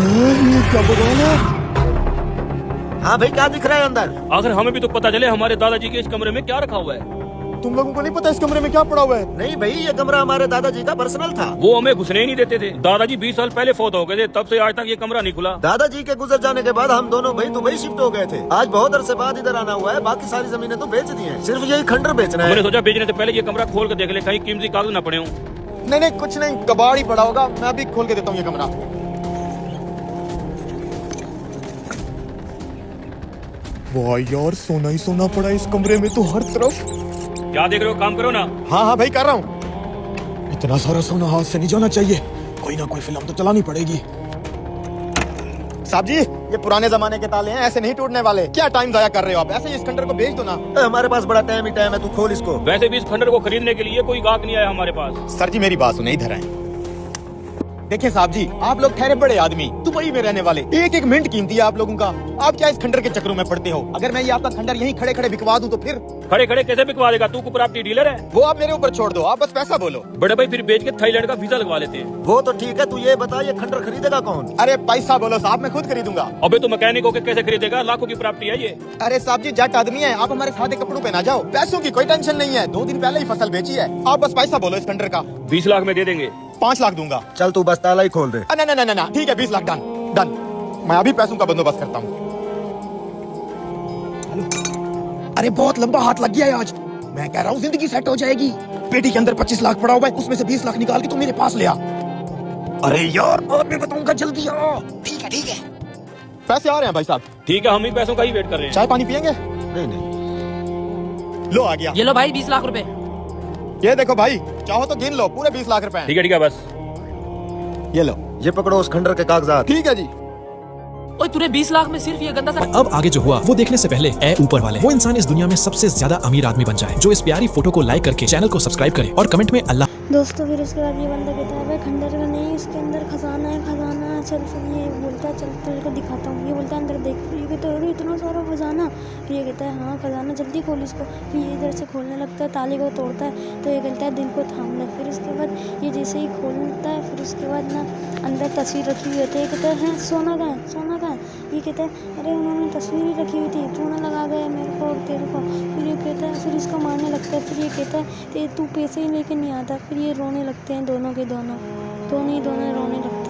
ये क्या बगान है? हाँ भाई, क्या दिख रहा है अंदर? आखिर हमें भी तो पता चले हमारे दादाजी के इस कमरे में क्या रखा हुआ है। तुम लोगों को नहीं पता इस कमरे में क्या पड़ा हुआ है? नहीं भाई, ये कमरा हमारे दादाजी का पर्सनल था। वो हमें घुसने ही नहीं देते थे। दादाजी 20 साल पहले फौत हो गए थे, तब से आज तक ये कमरा नहीं खुला। दादाजी के गुजर जाने के बाद हम दोनों भाई दुबई शिफ्ट हो गए थे। आज बहुत अरसे बाद इधर आना हुआ है। बाकी सारी जमीनें तो बेच दी हैं, सिर्फ यही खंडर बेचना हमने है। सोचा बेचने से पहले ये कमरा खोल कर देख ले, कहीं कीमती कागज न पड़े हों। नहीं नहीं, कुछ नहीं, कबाड़ ही पड़ा होगा। मैं अभी खोल के देता हूँ ये कमरा। वाह यार, सोना ही सोना पड़ा है इस कमरे में तो हर तरफ। क्या देख रहे हो, काम करो ना। हाँ हाँ भाई, कर रहा हूँ। इतना सारा सोना हाथ से नहीं जाना चाहिए। कोई ना कोई फिल्म तो चलानी पड़ेगी। साहब जी, ये पुराने जमाने के ताले हैं, ऐसे नहीं टूटने वाले। क्या टाइम जाया कर रहे हो आप? ऐसे ही इस खंडर को बेच दो ना। हमारे पास बड़ा टाइम ही टाइम है, तू खोल इसको। वैसे भी इस खंडर को खरीदने के लिए कोई गाहक नहीं आया हमारे पास। सर जी, मेरी बात सुने, इधर आए। देखिए साहब जी, आप लोग ठहरे बड़े आदमी, दुबई में रहने वाले, एक एक मिनट कीमती है आप लोगों का। आप क्या इस खंडर के चक्करों में पड़ते हो? अगर मैं ये आपका खंडर यहीं खड़े खड़े बिकवा दूं तो फिर? खड़े खड़े कैसे बिकवा देगा? तू को प्रॉपर्टी डीलर है। वो आप मेरे ऊपर छोड़ दो, आप बस पैसा बोलो। बड़े भाई फिर बेच के थाईलैंड का वीजा लगवा लेते हैं। वो तो ठीक है, तू ये बता, ये खंडर खरीदेगा कौन? अरे पैसा बोलो साहब, मैं खुद खरीदूंगा। अबे तो मैकेनिक होके कैसे खरीदेगा? लाखों की प्रॉपर्टी है ये। अरे साहब जी, जट आदमी है आप, हमारे सादे कपड़ों पे ना जाओ। पैसों की कोई टेंशन नहीं है, 2 दिन पहले ही फसल बेची है। आप बस पैसा बोलो इस खंडर का। 20 लाख में दे देंगे। 5 लाख दूंगा। चल तू बस ताला ही खोल दे। ना ना ना ना, ठीक है, 20 लाख डन डन। मैं अभी पैसों का बंदोबस्त करता हूँ। अरे बहुत लंबा हाथ लग गया है आज। मैं कह रहा हूँ जिंदगी सेट हो जाएगी। पेटी के अंदर 25 लाख पड़ा हुआ है, उसमें से 20 लाख निकाल के तू मेरे पास ले आ। अरे यार, बाद में बताऊंगा, जल्दी आओ। ठीक है ठीक है। पैसे आ रहे हैं भाई साहब। ठीक है, हम ही पैसों का ही वेट कर रहे हैं। चाय पानी पियेंगे? नहीं नहीं, लो आ गया। ये लो भाई 20 लाख रुपए। ये देखो भाई, चाहो तो गिन लो, पूरे 20 लाख रुपए हैं। ठीक है बस। ये लो। ये पकड़ो उस खंडर के कागजात। ठीक है जी। ओए तूने 20 लाख में सिर्फ ये गंदा सा। अब आगे जो हुआ वो देखने से पहले ए ऊपर वाले वो इंसान इस दुनिया में सबसे ज्यादा अमीर आदमी बन जाए जो इस प्यारी फोटो को लाइक करके चैनल को सब्सक्राइब करे और कमेंट में अल्लाह। दोस्तों फिर उसके बाद ये बंदा कहता है भाई खंडर का नहीं, उसके अंदर खजाना है, खजाना है। चल ये बोलता है चल तेरे को दिखाता हूँ। ये बोलता है अंदर देख। फिर ये कहता है अरे इतना सारा खजाना। फिर ये कहता है हाँ खजाना, जल्दी खोल इसको। फिर ये इधर से खोलने लगता है, ताले को तोड़ता है। तो ये कहता है दिल को थाम ले। फिर उसके बाद ये जैसे ही खोलता है, फिर उसके बाद ना अंदर तस्वीर रखी हुई होती है। कहता है सोना कहाँ है, सोना कहाँ है? ये कहता है अरे उन्होंने तस्वीर ही रखी हुई थी, चूना लगा गया मेरे को और तेरे को। फिर ये कहता है, फिर इसको मारने लगता है। फिर ये कहता है तू पैसे ही लेके नहीं आता। फिर ये रोने लगते हैं दोनों के दोनों ही दोनों रोने लगते हैं।